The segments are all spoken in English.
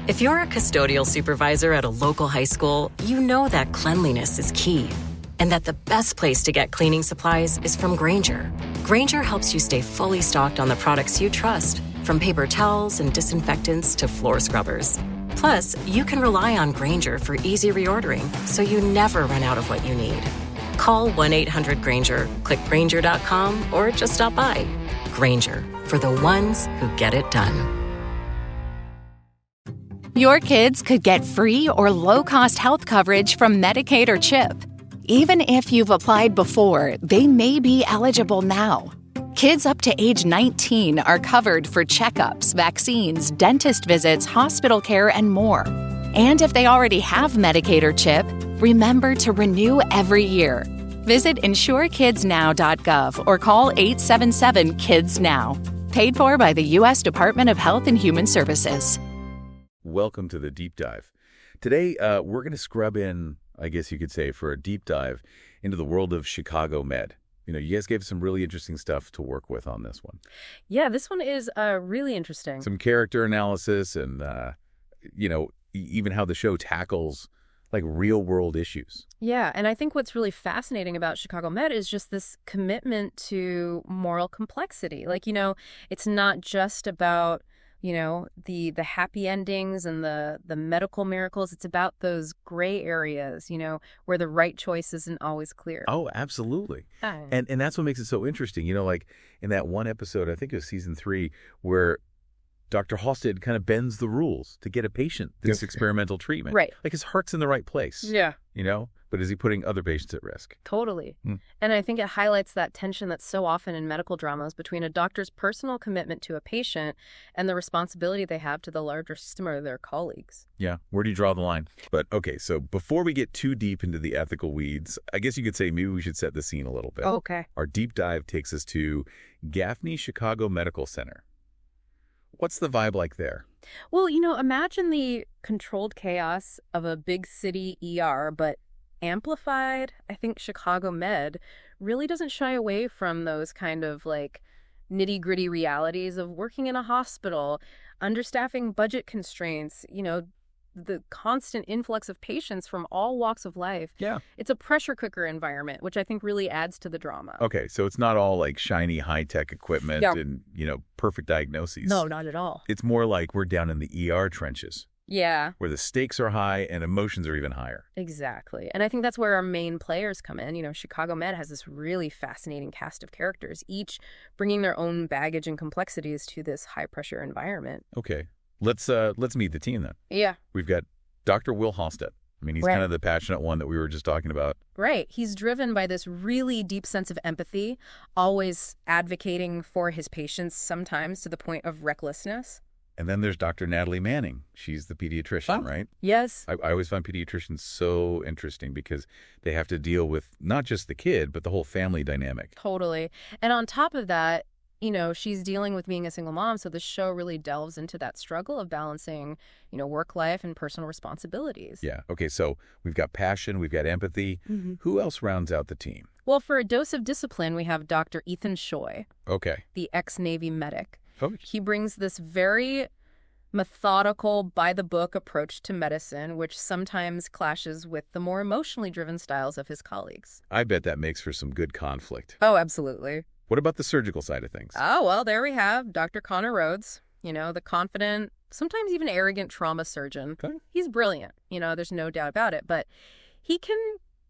If you're a custodial supervisor at a local high school, you know that cleanliness is key, and that the best place to get cleaning supplies is from Grainger. Grainger helps you stay fully stocked on the products you trust, from paper towels and disinfectants to floor scrubbers. Plus, you can rely on Grainger for easy reordering, so you never run out of what you need. Call 1-800-GRAINGER, click Grainger.com, or just stop by. Grainger, for the ones who get it done. Your kids could get free or low-cost health coverage from Medicaid or CHIP. Even if you've applied before, they may be eligible now. Kids up to age 19 are covered for checkups, vaccines, dentist visits, hospital care, and more. And if they already have Medicaid or CHIP, remember to renew every year. Visit insurekidsnow.gov or call 877-KIDS-NOW. Paid for by the U.S. Department of Health and Human Services. Welcome to the Deep Dive. Today, we're going to scrub in, I guess you could say, for a deep dive into the world of Chicago Med. You know, you guys gave some really interesting stuff to work with on this one. Yeah, this one is really interesting. Some character analysis and, even how the show tackles, like, real-world issues. Yeah, and I think what's really fascinating about Chicago Med is just this commitment to moral complexity. Like, it's not just about the happy endings and the medical miracles. It's about those gray areas, where the right choice isn't always clear. Oh, absolutely. And that's what makes it so interesting. Like in that one episode, I think it was season 3, where Dr. Halstead kind of bends the rules to get a patient this experimental treatment. Right. Like his heart's in the right place. Yeah. But is he putting other patients at risk? Totally. And I think it highlights that tension that's so often in medical dramas between a doctor's personal commitment to a patient and the responsibility they have to the larger system or their colleagues. Yeah. Where do you draw the line? But okay, so before we get too deep into the ethical weeds, I guess you could say maybe we should set the scene a little bit. Oh, okay. Our deep dive takes us to Gaffney Chicago Medical Center. What's the vibe like there? Well, imagine the controlled chaos of a big city ER, but amplified. I think Chicago Med really doesn't shy away from those kind of like nitty-gritty realities of working in a hospital, understaffing, budget constraints, the constant influx of patients from all walks of life. Yeah. It's a pressure cooker environment, which I think really adds to the drama. Okay, so it's not all like shiny high-tech equipment and, perfect diagnoses. No, not at all. It's more like we're down in the ER trenches. Yeah. Where the stakes are high and emotions are even higher. Exactly. And I think that's where our main players come in. Chicago Med has this really fascinating cast of characters, each bringing their own baggage and complexities to this high-pressure environment. Okay. Let's meet the team then. Yeah. We've got Dr. Will Halstead. I mean, he's kind of the passionate one that we were just talking about. Right. He's driven by this really deep sense of empathy, always advocating for his patients, sometimes to the point of recklessness. And then there's Dr. Natalie Manning. She's the pediatrician, right? Yes. I always find pediatricians so interesting because they have to deal with not just the kid, but the whole family dynamic. Totally. And on top of that, she's dealing with being a single mom, so the show really delves into that struggle of balancing, work life and personal responsibilities. Yeah. Okay, so we've got passion, we've got empathy. Mm-hmm. Who else rounds out the team? Well, for a dose of discipline, we have Dr. Ethan Shoy. Okay. The ex-Navy medic. Oh. He brings this very methodical, by-the-book approach to medicine, which sometimes clashes with the more emotionally driven styles of his colleagues. I bet that makes for some good conflict. Oh, absolutely. What about the surgical side of things? Oh, well, there we have Dr. Connor Rhodes, the confident, sometimes even arrogant trauma surgeon. Okay. He's brilliant, there's no doubt about it, but he can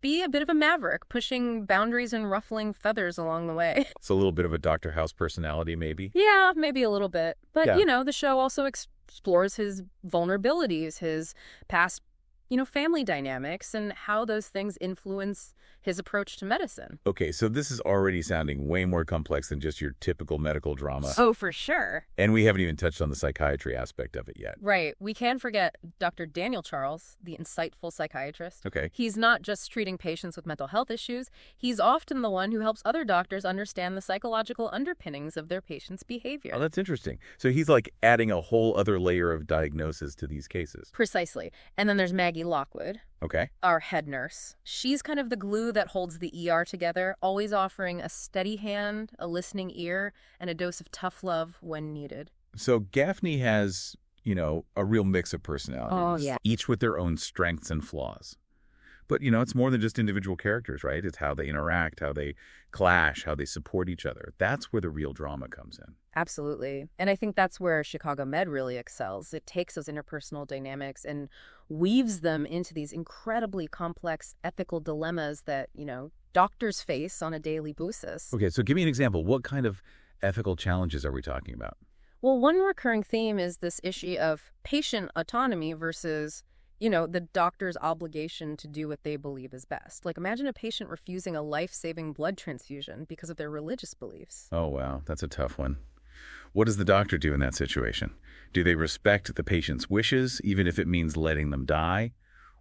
be a bit of a maverick, pushing boundaries and ruffling feathers along the way. It's a little bit of a Dr. House personality, maybe? Yeah, maybe a little bit. But, yeah. The show also explores his vulnerabilities, his past, family dynamics, and how those things influence his approach to medicine. Okay, so this is already sounding way more complex than just your typical medical drama. Oh, for sure. And we haven't even touched on the psychiatry aspect of it yet. Right. We can't forget Dr. Daniel Charles, the insightful psychiatrist. Okay. He's not just treating patients with mental health issues. He's often the one who helps other doctors understand the psychological underpinnings of their patients' behavior. Oh, that's interesting. So he's like adding a whole other layer of diagnosis to these cases. Precisely. And then there's Maggie Lockwood. Okay. Our head nurse. She's kind of the glue that holds the ER together, always offering a steady hand, a listening ear, and a dose of tough love when needed. So Gaffney has a real mix of personalities. Oh, yeah. Each with their own strengths and flaws. But, it's more than just individual characters, right? It's how they interact, how they clash, how they support each other. That's where the real drama comes in. Absolutely. And I think that's where Chicago Med really excels. It takes those interpersonal dynamics and weaves them into these incredibly complex ethical dilemmas that, doctors face on a daily basis. Okay, so give me an example. What kind of ethical challenges are we talking about? Well, one recurring theme is this issue of patient autonomy versus the doctor's obligation to do what they believe is best. Like, imagine a patient refusing a life-saving blood transfusion because of their religious beliefs. Oh, wow. That's a tough one. What does the doctor do in that situation? Do they respect the patient's wishes, even if it means letting them die?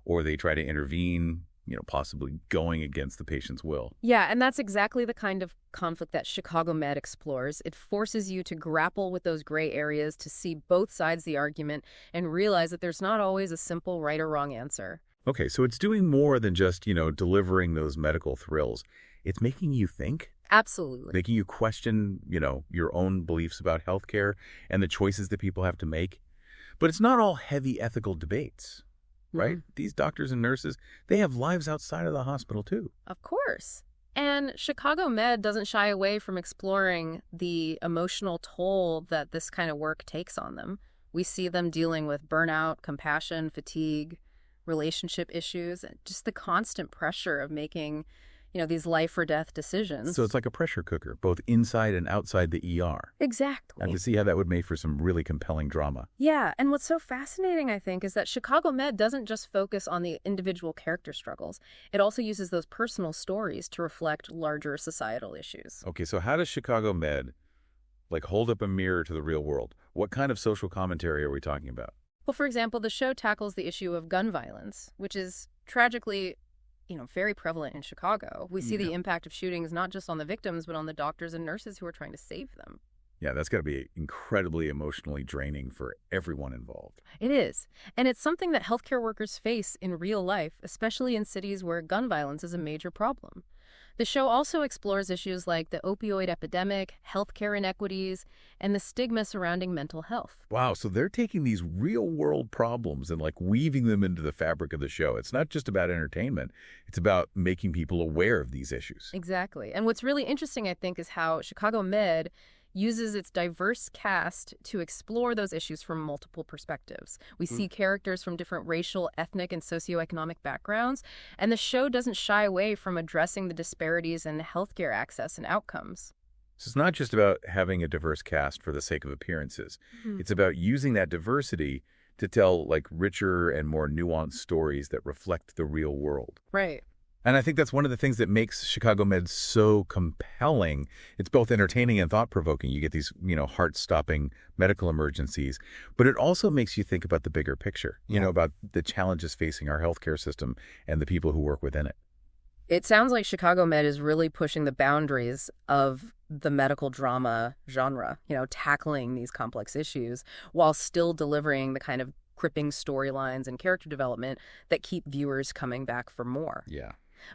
Or they try to intervene, possibly going against the patient's will? Yeah, and that's exactly the kind of conflict that Chicago Med explores. It forces you to grapple with those gray areas, to see both sides of the argument, and realize that there's not always a simple right or wrong answer. Okay, so it's doing more than just, delivering those medical thrills. It's making you think. Absolutely. Making you question, your own beliefs about healthcare and the choices that people have to make. But it's not all heavy ethical debates. Right? Mm-hmm. These doctors and nurses, they have lives outside of the hospital, too. Of course. And Chicago Med doesn't shy away from exploring the emotional toll that this kind of work takes on them. We see them dealing with burnout, compassion, fatigue, relationship issues, and just the constant pressure of making, these life or death decisions. So it's like a pressure cooker, both inside and outside the ER. Exactly. I can see how that would make for some really compelling drama. Yeah, and what's so fascinating, I think, is that Chicago Med doesn't just focus on the individual character struggles. It also uses those personal stories to reflect larger societal issues. Okay, so how does Chicago Med, hold up a mirror to the real world? What kind of social commentary are we talking about? Well, for example, the show tackles the issue of gun violence, which is tragically very prevalent in Chicago. We see the impact of shootings not just on the victims, but on the doctors and nurses who are trying to save them. Yeah, that's got to be incredibly emotionally draining for everyone involved. It is. And it's something that healthcare workers face in real life, especially in cities where gun violence is a major problem. The show also explores issues like the opioid epidemic, healthcare inequities, and the stigma surrounding mental health. Wow, so they're taking these real-world problems and weaving them into the fabric of the show. It's not just about entertainment. It's about making people aware of these issues. Exactly. And what's really interesting, I think, is how Chicago Med uses its diverse cast to explore those issues from multiple perspectives. We see characters from different racial, ethnic, and socioeconomic backgrounds, and the show doesn't shy away from addressing the disparities in healthcare access and outcomes. So it's not just about having a diverse cast for the sake of appearances. It's about using that diversity to tell richer and more nuanced stories that reflect the real world. Right. And I think that's one of the things that makes Chicago Med so compelling. It's both entertaining and thought-provoking. You get these, heart-stopping medical emergencies, but it also makes you think about the bigger picture, about the challenges facing our healthcare system and the people who work within it. It sounds like Chicago Med is really pushing the boundaries of the medical drama genre, tackling these complex issues while still delivering the kind of gripping storylines and character development that keep viewers coming back for more. Yeah.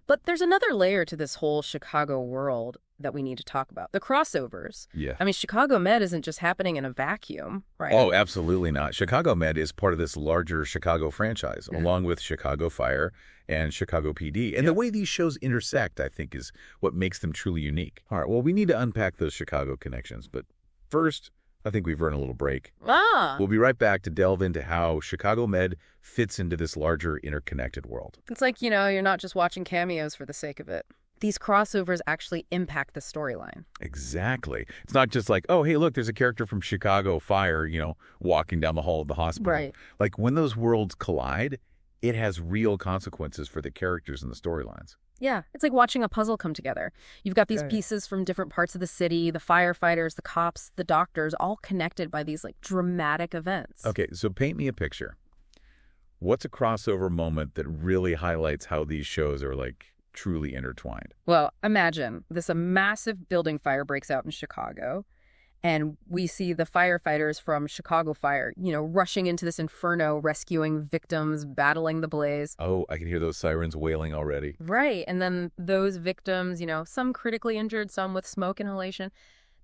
But there's another layer to this whole Chicago world that we need to talk about. The crossovers. Yeah. I mean, Chicago Med isn't just happening in a vacuum, right? Oh, absolutely not. Chicago Med is part of this larger Chicago franchise, along with Chicago Fire and Chicago PD. And the way these shows intersect, I think, is what makes them truly unique. All right, well, we need to unpack those Chicago connections. But first, I think we've earned a little break. We'll be right back to delve into how Chicago Med fits into this larger interconnected world. It's like, you're not just watching cameos for the sake of it. These crossovers actually impact the storyline. Exactly. It's not just like, oh, hey, look, there's a character from Chicago Fire, walking down the hall of the hospital. Right. When those worlds collide, it has real consequences for the characters and the storylines. Yeah, it's like watching a puzzle come together. You've got these pieces from different parts of the city, the firefighters, the cops, the doctors, all connected by these dramatic events. Okay, so paint me a picture. What's a crossover moment that really highlights how these shows are truly intertwined? Well, imagine a massive building fire breaks out in Chicago, and we see the firefighters from Chicago Fire, rushing into this inferno, rescuing victims, battling the blaze. Oh, I can hear those sirens wailing already. Right. And then those victims, some critically injured, some with smoke inhalation,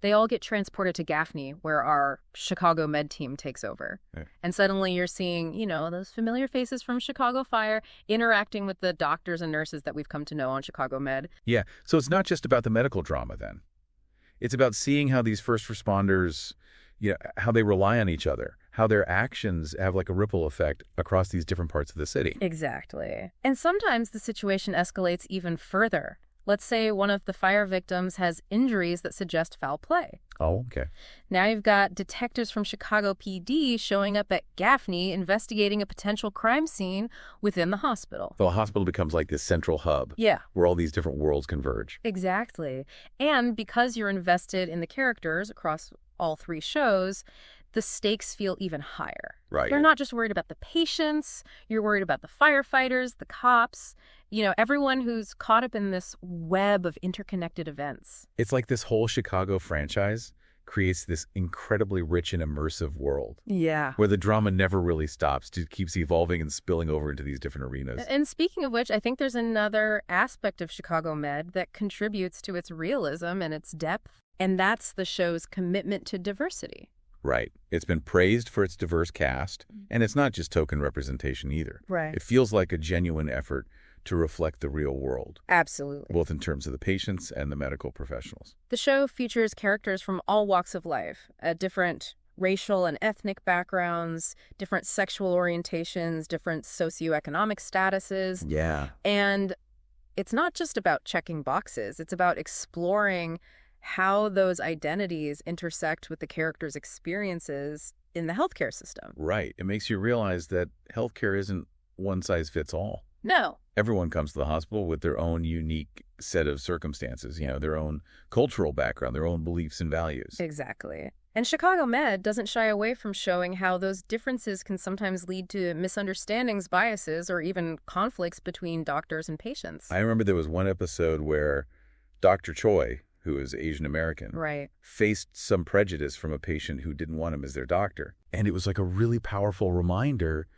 they all get transported to Gaffney, where our Chicago Med team takes over. Okay. And suddenly you're seeing, those familiar faces from Chicago Fire interacting with the doctors and nurses that we've come to know on Chicago Med. Yeah, so it's not just about the medical drama then. It's about seeing how these first responders, how they rely on each other, how their actions have like a ripple effect across these different parts of the city. Exactly. And sometimes the situation escalates even further. Let's say one of the fire victims has injuries that suggest foul play. Oh, okay. Now you've got detectives from Chicago PD showing up at Gaffney investigating a potential crime scene within the hospital. The hospital becomes like this central hub. Yeah. Where all these different worlds converge. Exactly. And because you're invested in the characters across all 3 shows, the stakes feel even higher. Right. You're not just worried about the patients, you're worried about the firefighters, the cops, everyone who's caught up in this web of interconnected events. It's like this whole Chicago franchise creates this incredibly rich and immersive world. Yeah. Where the drama never really stops. It keeps evolving and spilling over into these different arenas. And speaking of which, I think there's another aspect of Chicago Med that contributes to its realism and its depth, and that's the show's commitment to diversity. Right. It's been praised for its diverse cast, and it's not just token representation either. Right. It feels like a genuine effort to reflect the real world. Absolutely. Both in terms of the patients and the medical professionals. The show features characters from all walks of life, different racial and ethnic backgrounds, different sexual orientations, different socioeconomic statuses. Yeah. And it's not just about checking boxes. It's about exploring how those identities intersect with the characters' experiences in the healthcare system. Right. It makes you realize that healthcare isn't one size fits all. No. Everyone comes to the hospital with their own unique set of circumstances, their own cultural background, their own beliefs and values. Exactly. And Chicago Med doesn't shy away from showing how those differences can sometimes lead to misunderstandings, biases, or even conflicts between doctors and patients. I remember there was one episode where Dr. Choi, who is Asian American, right, faced some prejudice from a patient who didn't want him as their doctor. And it was like a really powerful reminder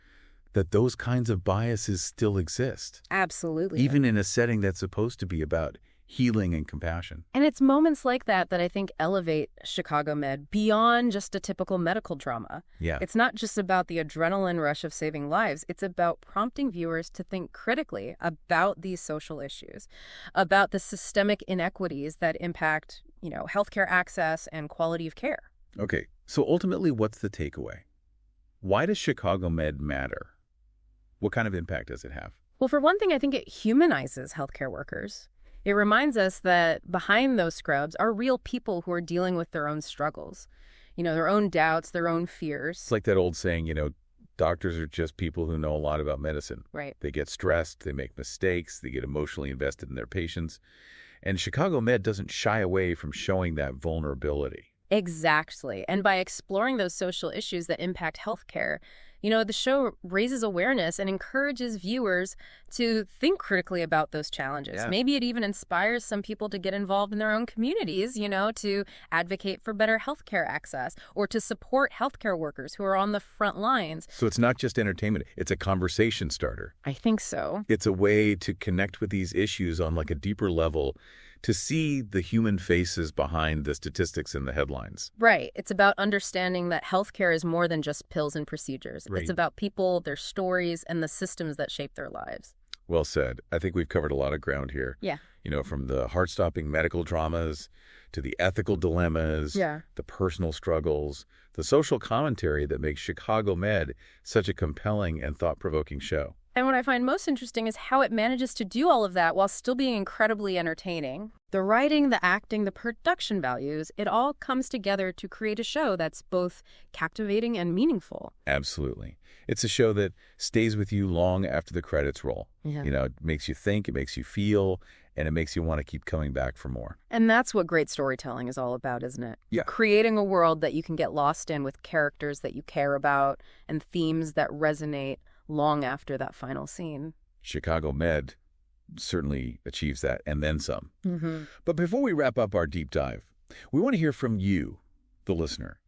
that those kinds of biases still exist. Absolutely. Even in a setting that's supposed to be about healing and compassion. And it's moments like that that I think elevate Chicago Med beyond just a typical medical drama. Yeah. It's not just about the adrenaline rush of saving lives. It's about prompting viewers to think critically about these social issues, about the systemic inequities that impact, healthcare access and quality of care. Okay, so ultimately, what's the takeaway? Why does Chicago Med matter? What kind of impact does it have? Well, for one thing, I think it humanizes healthcare workers. It reminds us that behind those scrubs are real people who are dealing with their own struggles, their own doubts, their own fears. It's like that old saying, doctors are just people who know a lot about medicine. Right. They get stressed, they make mistakes, they get emotionally invested in their patients. And Chicago Med doesn't shy away from showing that vulnerability. Exactly. And by exploring those social issues that impact healthcare, the show raises awareness and encourages viewers to think critically about those challenges. Yeah. Maybe it even inspires some people to get involved in their own communities, to advocate for better healthcare access or to support healthcare workers who are on the front lines. So it's not just entertainment, it's a conversation starter. I think so. It's a way to connect with these issues on like a deeper level, to see the human faces behind the statistics and the headlines. Right. It's about understanding that healthcare is more than just pills and procedures. Right. It's about people, their stories, and the systems that shape their lives. Well said. I think we've covered a lot of ground here. Yeah. From the heart-stopping medical dramas to the ethical dilemmas, the personal struggles, the social commentary that makes Chicago Med such a compelling and thought-provoking show. And what I find most interesting is how it manages to do all of that while still being incredibly entertaining. The writing, the acting, the production values, it all comes together to create a show that's both captivating and meaningful. Absolutely. It's a show that stays with you long after the credits roll. Yeah. It makes you think, it makes you feel, and it makes you want to keep coming back for more. And that's what great storytelling is all about, isn't it? Yeah. Creating a world that you can get lost in with characters that you care about and themes that resonate long after that final scene. Chicago Med certainly achieves that, and then some. Mm-hmm. But before we wrap up our deep dive, we want to hear from you, the listener.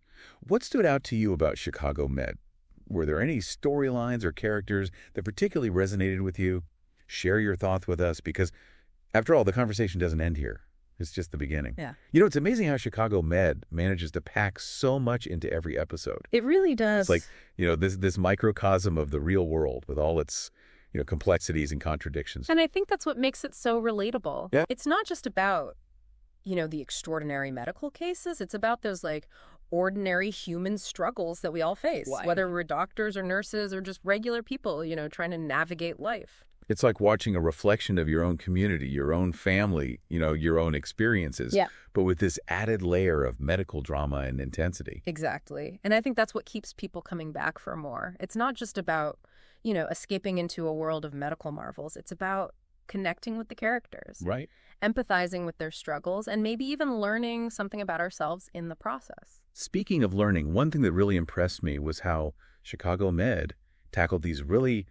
What stood out to you about Chicago Med? Were there any storylines or characters that particularly resonated with you? Share your thoughts with us, because after all, the conversation doesn't end here. It's just the beginning. Yeah. You know, it's amazing how Chicago Med manages to pack so much into every episode. It really does. It's like, this microcosm of the real world with all its, complexities and contradictions. And I think that's what makes it so relatable. Yeah. It's not just about, the extraordinary medical cases. It's about those, ordinary human struggles that we all face, whether we're doctors or nurses or just regular people, trying to navigate life. It's like watching a reflection of your own community, your own family, your own experiences, but with this added layer of medical drama and intensity. Exactly. And I think that's what keeps people coming back for more. It's not just about, escaping into a world of medical marvels. It's about connecting with the characters. Right. Empathizing with their struggles, and maybe even learning something about ourselves in the process. Speaking of learning, one thing that really impressed me was how Chicago Med tackled these really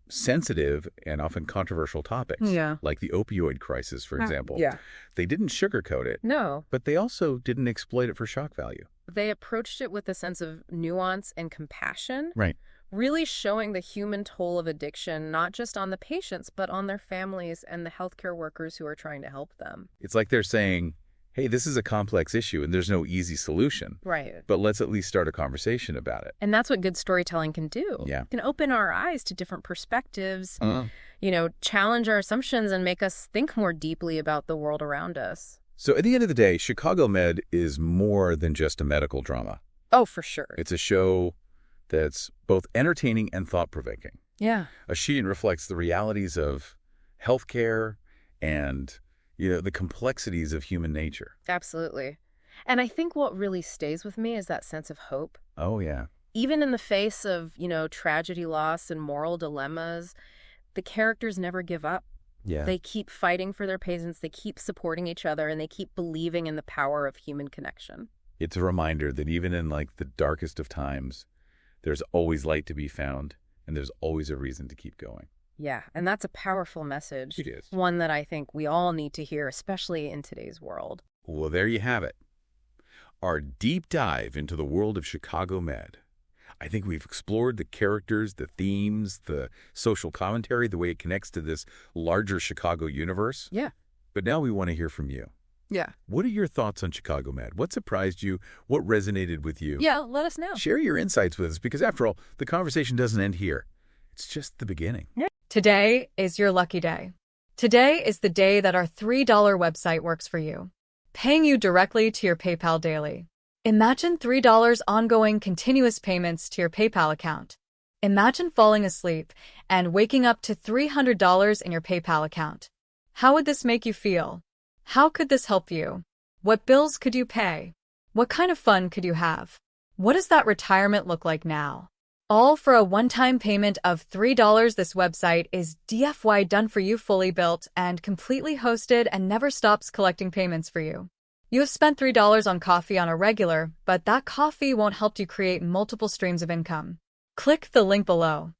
sensitive and often controversial topics, like the opioid crisis, for example. Yeah. They didn't sugarcoat it. No. But they also didn't exploit it for shock value. They approached it with a sense of nuance and compassion. Right. Really showing the human toll of addiction, not just on the patients, but on their families and the healthcare workers who are trying to help them. It's like they're saying, hey, this is a complex issue and there's no easy solution. Right. But let's at least start a conversation about it. And that's what good storytelling can do. Yeah. It can open our eyes to different perspectives, challenge our assumptions and make us think more deeply about the world around us. So at the end of the day, Chicago Med is more than just a medical drama. Oh, for sure. It's a show that's both entertaining and thought-provoking. Yeah. A show reflects the realities of healthcare and the complexities of human nature. Absolutely. And I think what really stays with me is that sense of hope. Oh, yeah. Even in the face of, tragedy, loss, and moral dilemmas, the characters never give up. Yeah. They keep fighting for their patients, they keep supporting each other, and they keep believing in the power of human connection. It's a reminder that even in the darkest of times, there's always light to be found, and there's always a reason to keep going. Yeah, and that's a powerful message. It is. One that I think we all need to hear, especially in today's world. Well, there you have it. Our deep dive into the world of Chicago Med. I think we've explored the characters, the themes, the social commentary, the way it connects to this larger Chicago universe. Yeah. But now we want to hear from you. Yeah. What are your thoughts on Chicago Med? What surprised you? What resonated with you? Yeah, let us know. Share your insights with us, because after all, the conversation doesn't end here. It's just the beginning. Today is your lucky day. Today is the day that our $3 website works for you, paying you directly to your PayPal daily. Imagine $3 ongoing continuous payments to your PayPal account. Imagine falling asleep and waking up to $300 in your PayPal account. How would this make you feel? How could this help you? What bills could you pay? What kind of fun could you have? What does that retirement look like now? All for a one-time payment of $3. This website is DFY done for you, fully built and completely hosted, and never stops collecting payments for you. You have spent $3 on coffee on a regular, but that coffee won't help you create multiple streams of income. Click the link below.